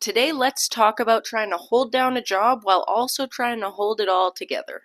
Today, let's talk about trying to hold down a job while also trying to hold it all together.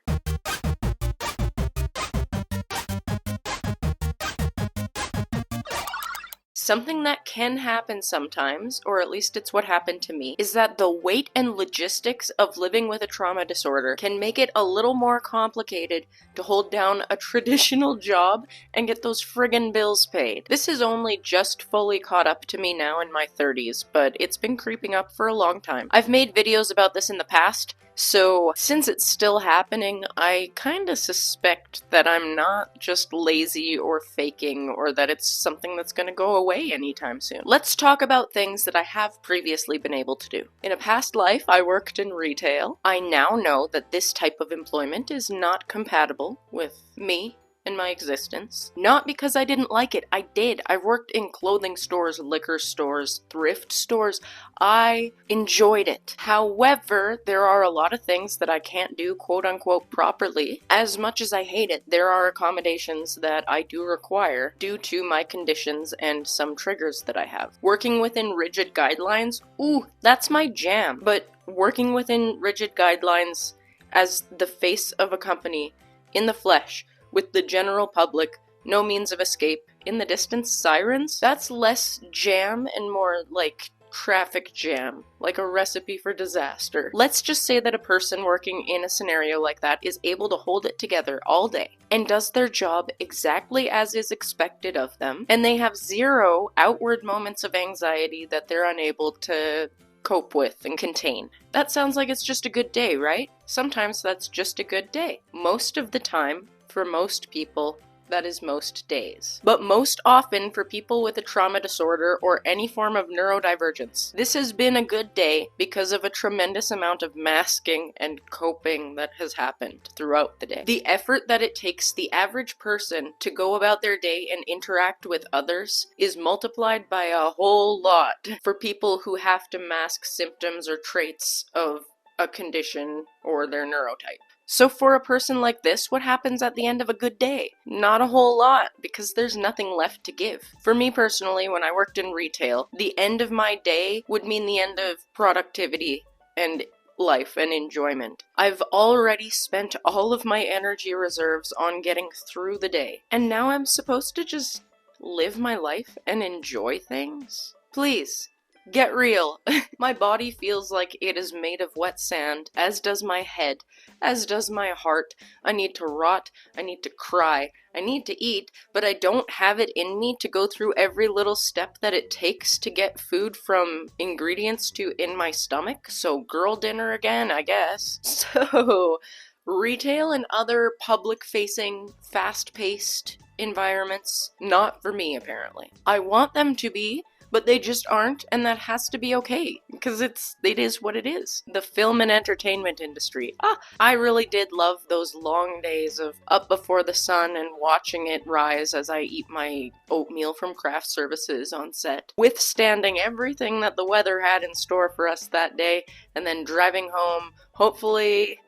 Something that can happen sometimes, or at least it's what happened to me, is that the weight and logistics of living with a trauma disorder can make it a little more complicated to hold down a traditional job and get those friggin' bills paid. This is only just fully caught up to me now in my 30s, but it's been creeping up for a long time. I've made videos about this in the past, so since it's still happening, I kinda suspect that I'm not just lazy or faking, or that it's something that's gonna go away anytime soon. Let's talk about things that I have previously been able to do. In a past life, I worked in retail. I now know that this type of employment is not compatible with me in my existence. Not because I didn't like it, I did. I worked in clothing stores, liquor stores, thrift stores. I enjoyed it. However, there are a lot of things that I can't do quote unquote properly. As much as I hate it, there are accommodations that I do require due to my conditions and some triggers that I have. Working within rigid guidelines, ooh, that's my jam. But working within rigid guidelines as the face of a company, in the flesh, with the general public, no means of escape, in the distance sirens, that's less jam and more like traffic jam, like a recipe for disaster. Let's just say that a person working in a scenario like that is able to hold it together all day and does their job exactly as is expected of them, and they have zero outward moments of anxiety that they're unable to cope with and contain. That sounds like it's just a good day, right? Sometimes that's just a good day. Most of the time, for most people, that is most days. But most often for people with a trauma disorder or any form of neurodivergence, this has been a good day because of a tremendous amount of masking and coping that has happened throughout the day. The effort that it takes the average person to go about their day and interact with others is multiplied by a whole lot for people who have to mask symptoms or traits of a condition or their neurotype. So for a person like this, what happens at the end of a good day? Not a whole lot, because there's nothing left to give. For me personally, when I worked in retail, the end of my day would mean the end of productivity and life and enjoyment. I've already spent all of my energy reserves on getting through the day, and now I'm supposed to just live my life and enjoy things? Please. Get real. My body feels like it is made of wet sand, as does my head, as does my heart. I need to rot, I need to cry, I need to eat, but I don't have it in me to go through every little step that it takes to get food from ingredients to in my stomach. So girl dinner again, I guess. So, retail and other public-facing, fast-paced environments, not for me apparently. I want them to be, but they just aren't, and that has to be okay, because it is what it is. The film and entertainment industry. I really did love those long days of up before the sun and watching it rise as I eat my oatmeal from craft services on set, withstanding everything that the weather had in store for us that day, and then driving home, hopefully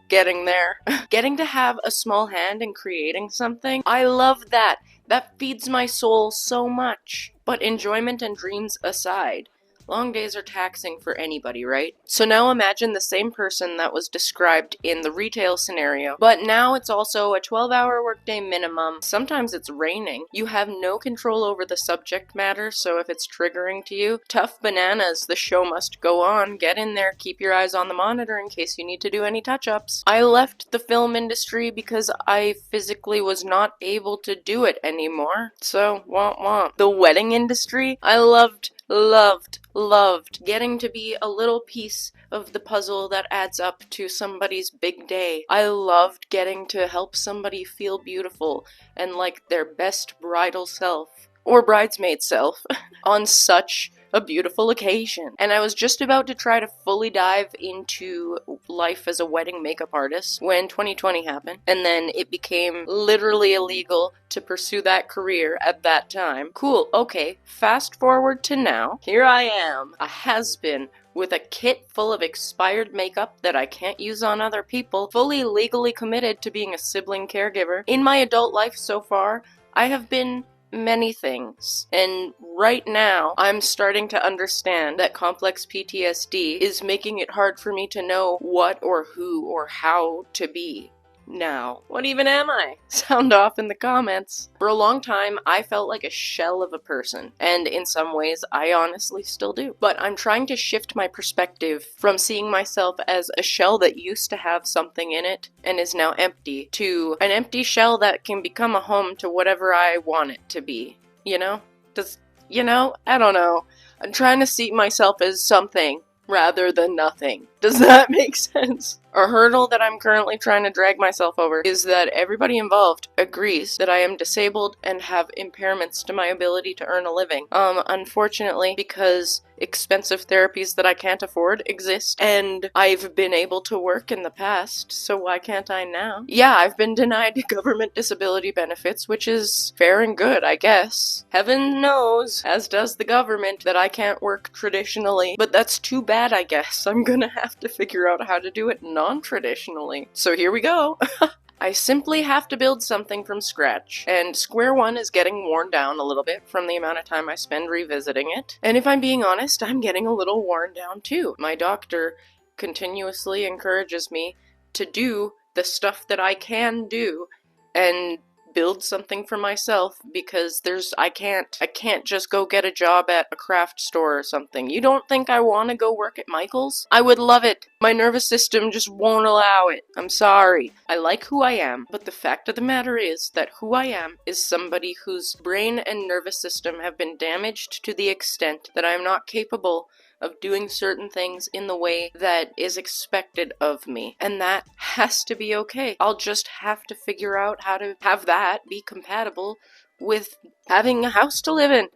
getting there. Getting to have a small hand in creating something, I love that. That feeds my soul so much. But enjoyment and dreams aside, long days are taxing for anybody, right? So now imagine the same person that was described in the retail scenario, but now it's also a 12-hour workday minimum. Sometimes it's raining. You have no control over the subject matter, so if it's triggering to you, tough bananas, the show must go on. Get in there, keep your eyes on the monitor in case you need to do any touch-ups. I left the film industry because I physically was not able to do it anymore. So, womp womp. The wedding industry, I loved getting to be a little piece of the puzzle that adds up to somebody's big day. I loved getting to help somebody feel beautiful and like their best bridal self, or bridesmaid self, on such a beautiful occasion. And I was just about to try to fully dive into life as a wedding makeup artist when 2020 happened, and then it became literally illegal to pursue that career at that time. Cool, okay, fast forward to now. Here I am, a has-been, with a kit full of expired makeup that I can't use on other people, fully legally committed to being a sibling caregiver. In my adult life so far, I have been many things. And right now, I'm starting to understand that complex PTSD is making it hard for me to know what or who or how to be. Now, what even am I? Sound off in the comments. For a long time, I felt like a shell of a person, and in some ways, I honestly still do. But I'm trying to shift my perspective from seeing myself as a shell that used to have something in it and is now empty, to an empty shell that can become a home to whatever I want it to be. You know? I don't know. I'm trying to see myself as something rather than nothing. Does that make sense? A hurdle that I'm currently trying to drag myself over is that everybody involved agrees that I am disabled and have impairments to my ability to earn a living. Unfortunately, because expensive therapies that I can't afford exist, and I've been able to work in the past, so why can't I now? Yeah, I've been denied government disability benefits, which is fair and good, I guess. Heaven knows, as does the government, that I can't work traditionally, but that's too bad, I guess. I'm gonna have to figure out how to do it non-traditionally. So here we go. I simply have to build something from scratch, and square one is getting worn down a little bit from the amount of time I spend revisiting it. And if I'm being honest, I'm getting a little worn down too. My doctor continuously encourages me to do the stuff that I can do and build something for myself, because I can't just go get a job at a craft store or something. You don't think I want to go work at Michael's? I would love it. My nervous system just won't allow it. I'm sorry. I like who I am, but the fact of the matter is that who I am is somebody whose brain and nervous system have been damaged to the extent that I am not capable of doing certain things in the way that is expected of me. And that has to be okay. I'll just have to figure out how to have that be compatible with having a house to live in.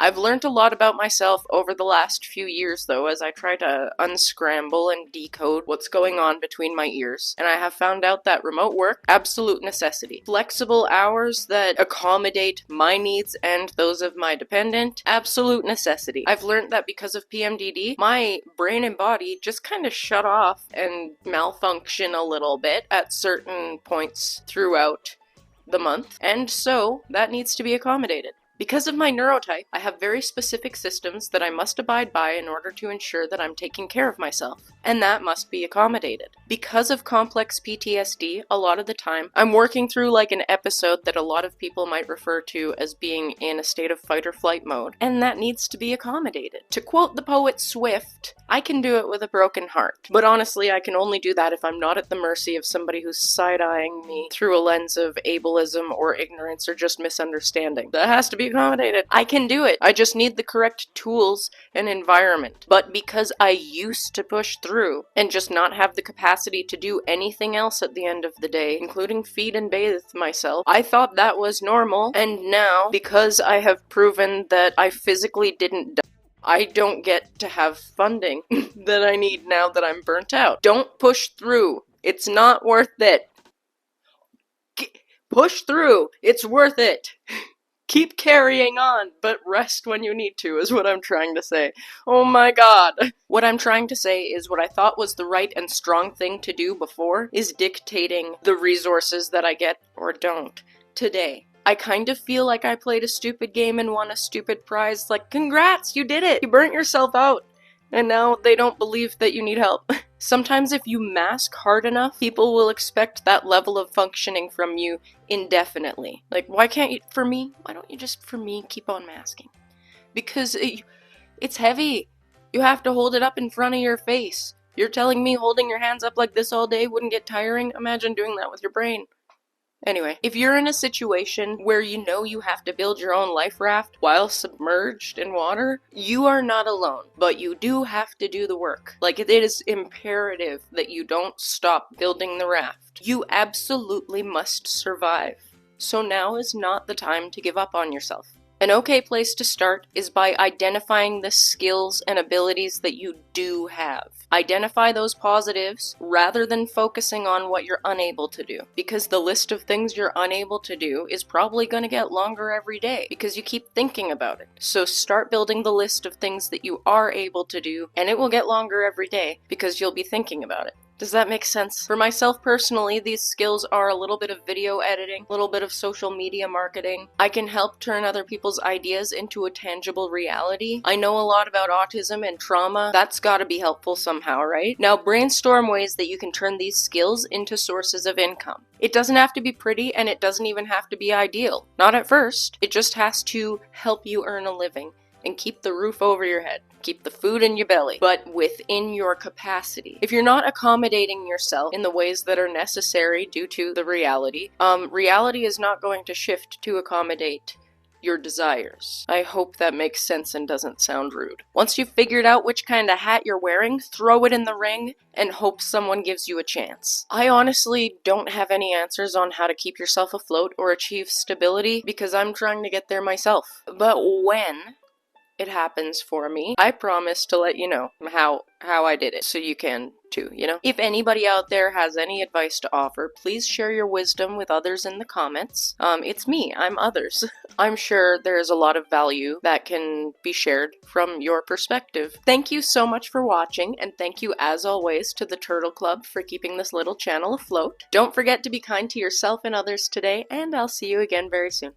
I've learned a lot about myself over the last few years, though, as I try to unscramble and decode what's going on between my ears. And I have found out that remote work, absolute necessity. Flexible hours that accommodate my needs and those of my dependent, absolute necessity. I've learned that because of PMDD, my brain and body just kind of shut off and malfunction a little bit at certain points throughout the month, and so that needs to be accommodated. Because of my neurotype, I have very specific systems that I must abide by in order to ensure that I'm taking care of myself, and that must be accommodated. Because of complex PTSD, a lot of the time, I'm working through like an episode that a lot of people might refer to as being in a state of fight or flight mode, and that needs to be accommodated. To quote the poet Swift, I can do it with a broken heart. But honestly, I can only do that if I'm not at the mercy of somebody who's side-eyeing me through a lens of ableism or ignorance or just misunderstanding. That has to be accommodated. I can do it. I just need the correct tools and environment. But because I used to push through and just not have the capacity to do anything else at the end of the day, including feed and bathe myself, I thought that was normal. And now, because I have proven that I physically didn't die, I don't get to have funding that I need now that I'm burnt out. Don't push through. It's not worth it. Push through. It's worth it. Keep carrying on, but rest when you need to, is what I'm trying to say. Oh my god. What I'm trying to say is what I thought was the right and strong thing to do before is dictating the resources that I get or don't today. I kind of feel like I played a stupid game and won a stupid prize. Like, congrats, you did it! You burnt yourself out! And now they don't believe that you need help. Sometimes if you mask hard enough, people will expect that level of functioning from you indefinitely. Like, why don't you just, for me, keep on masking? Because it's heavy. You have to hold it up in front of your face. You're telling me holding your hands up like this all day wouldn't get tiring? Imagine doing that with your brain. Anyway, if you're in a situation where you know you have to build your own life raft while submerged in water, you are not alone, but you do have to do the work. Like, it is imperative that you don't stop building the raft. You absolutely must survive. So now is not the time to give up on yourself. An okay place to start is by identifying the skills and abilities that you do have. Identify those positives rather than focusing on what you're unable to do. Because the list of things you're unable to do is probably going to get longer every day because you keep thinking about it. So start building the list of things that you are able to do, and it will get longer every day because you'll be thinking about it. Does that make sense? For myself personally, these skills are a little bit of video editing, a little bit of social media marketing. I can help turn other people's ideas into a tangible reality. I know a lot about autism and trauma. That's gotta be helpful somehow, right? Now brainstorm ways that you can turn these skills into sources of income. It doesn't have to be pretty, and it doesn't even have to be ideal. Not at first. It just has to help you earn a living and keep the roof over your head, keep the food in your belly, but within your capacity. If you're not accommodating yourself in the ways that are necessary due to the reality, reality is not going to shift to accommodate your desires. I hope that makes sense and doesn't sound rude. Once you've figured out which kind of hat you're wearing, throw it in the ring and hope someone gives you a chance. I honestly don't have any answers on how to keep yourself afloat or achieve stability because I'm trying to get there myself. But when it happens for me, I promise to let you know how I did it, so you can too, you know? If anybody out there has any advice to offer, please share your wisdom with others in the comments. It's me, I'm others. I'm sure there's a lot of value that can be shared from your perspective. Thank you so much for watching, and thank you as always to the Turtle Club for keeping this little channel afloat. Don't forget to be kind to yourself and others today, and I'll see you again very soon.